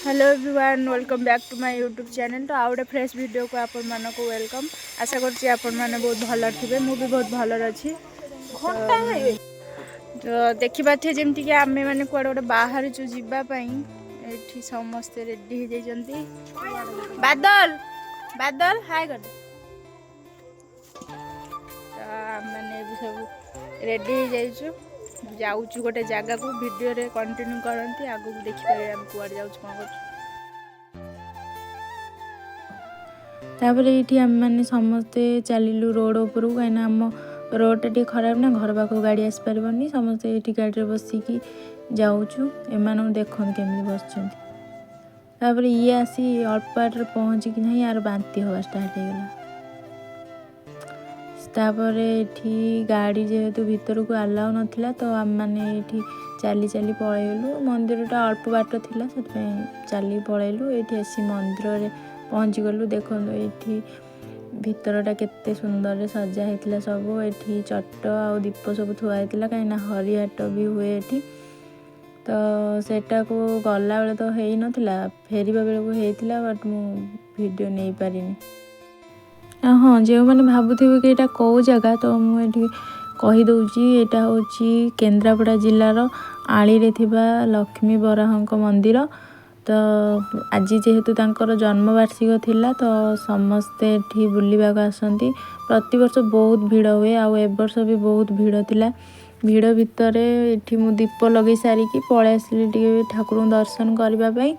Hello everyone, welcome back to my YouTube channel. तो आउ गए फ्रेश वीडियो को आपण मानक वेलकम। आशा करछि आपण माने बहुत भल थे, मु भी बहुत भल अच्छी। तो देखा थे जमती कि आम मैंने कौड़े गोटे बाहर जावाई समस्ते रेडी हो जाती। बादल बादल हाय कर मैंने सब रेडी हो जाइछु, जाऊँ गोटे जगह को वीडियो रे कंटिन्यू करती आगू देखिपारे हम कुआड़ जाऊँ कौन कर। ये आम मैंने समस्ते चलू रोड उपरू कहीं आम रोडटा टी खराब ना, घर पाक गाड़ी आसी पारनी। समस्ते ये गाड़ी बसिकी जाऊँ एम देखते केमी बस। ये आसी अल्प बाटर पहुँचिकी ना यार बांती हवा स्टार्ट होगा। ये गाड़ी जेहेतु भीतर को आलाउ नाला तो आम मैंने ये चली चली पलैलु। मंदिरटा अल्प बाट था से चली पलैलु। ये आसी मंदिर पहुँची गलु। देखो ये भितरटा केते सुंदर सजा होता सब। ये चट आ दीप सब थुआई कहीं हरिहाट भी हुए ये। तो सेटा को गला बेले तो है नाला, फेरवा बेले को होता बट मु वीडियो नहीं पारिनी। हाँ, जो मैंने भावुवे कि यहाँ कौ जगह तो मुझे कहीदे यहाँ हूँ केन्द्रापड़ा जिलार आली रे थिबा लक्ष्मी बराहंक मंदिर। तो आज जेहेतु तांकर जन्मवार्षिक थिला तो समस्ते एठी बुलिबा को आसंती। प्रति वर्ष बहुत भीड़ हुए, आउ ए वर्ष भी बहुत भीड़ थिला। भीड़ भितर एठी मु दीप लगे सारिकी पळै आसली टिके ठाकुर दर्शन करबा पई।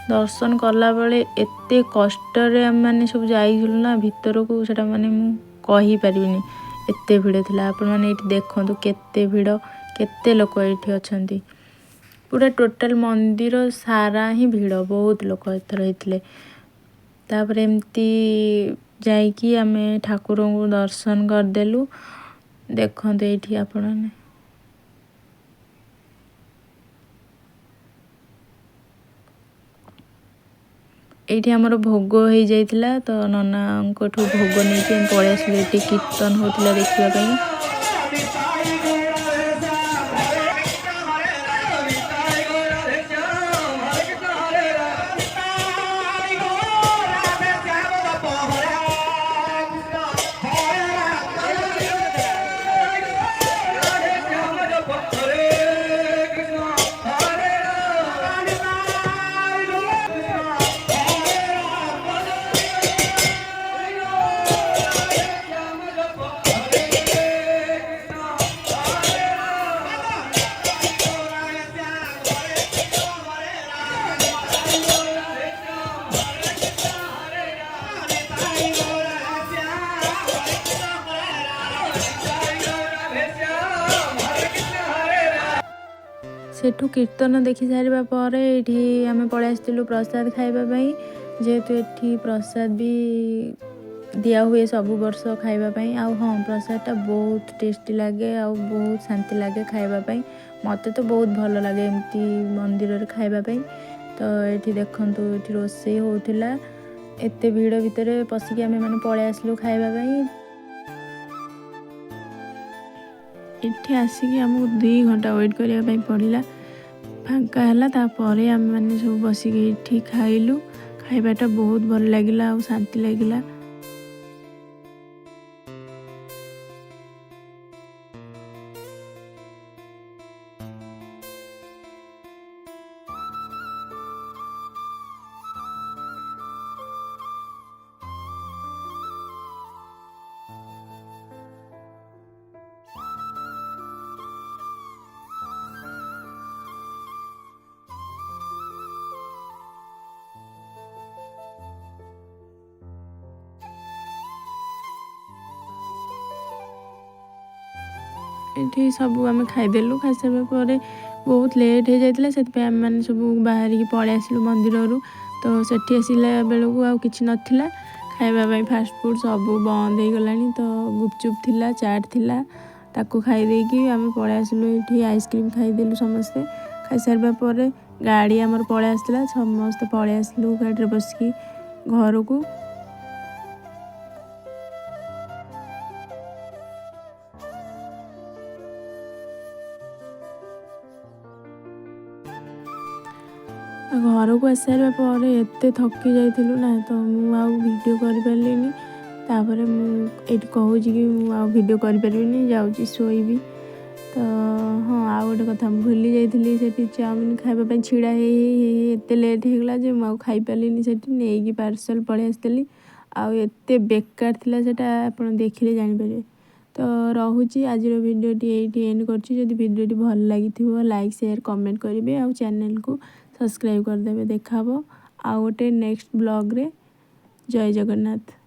दर्शन कला बेले एते कष्ट रे हम माने सब जाइलु ना भितर को, सेटा माने मु कहि परिबिनी एते भीड़ थिला। आपण माने एठी देखंतु केते भीड़, केते लोक एठी अछंती। पूरा टोटाल मंदिर सारा ही भीड़, बहुत लोक एथर होइतले। तापर एमती जाइकी आमे ठाकुर को दर्शन करदेलु। देखंतु एठी आपण ने ये आमर भोग हो जाइतिला तो नना भोग नहीं पलि आसलु। कीर्तन होता देखापी। सेठू कीर्तन देखि सारिबा परे एठी आमे पळै आस्तिलु प्रसाद खाइबापई। जेहेतु एठी प्रसाद भी दिया हुए सब वर्ष खाइबापई। आउ हाँ, प्रसादटा बहुत टेस्टी लगे, आउ बहुत शांति लगे खाइबापई। मते तो बहुत भल लगे एमती मंदिर रे खाइबापई। तो एठी देखंतु एठी रोसई होउथिला। एते भीड़ भितर पसिकी आमे माने पळै आस्लु खाइबापई। इट्ठे आसिकी हमको 2 घंटा वेट करने पड़ा। फांका है तापर आम मैंने सब बसिकी इट्ठी खाइलु। खाइबाटा बहुत भल लगिला और शांति लगिला। ये सब आम खाईदेलु। खाई सारा पर बहुत लेट हो जाता से आम मैंने सब बाहर की पलि आसलु मंदिर। तो सेठी आसिला बेलू आउ किछि नथिला खाइबा पई फास्ट फूड सब बंद हो गलानी। तो गुपचुप थिला चाट थिला ताको खाई देकी आम पळे आसिलु एठी आइसक्रीम खाईदेलु समस्ते। खाई सारबा परे गाड़ी आमर पळे आसला समस्ते पळे आसलु गाड़ी रे बसकी घर को। घर को आस सारा पर एत थकी जाइलु ना तो वीडियो कर पारिनी। तापर मुझे कहूँ कि वीडियो कर पारिनी जाऊँगी शोइबी। तो हाँ आ गोटे कथा भूली जाइली से चाउमिन खाइबा छिड़ा एत लेट होगला जे मुझे खाई पारिनी से नहीं पार्सल पड़े आसती। आते बेकार थिला सेटा आपण देखिले जानिपारे। तो रहुची आज वीडियोटी ये एंड करछि। जदि वीडियोटी भल लगी लाइक शेयर कमेंट करेंगे आ चैनल को सब्सक्राइब करदे। देखा आ गोटे नेक्स्ट ब्लॉग रे। जय जगन्नाथ।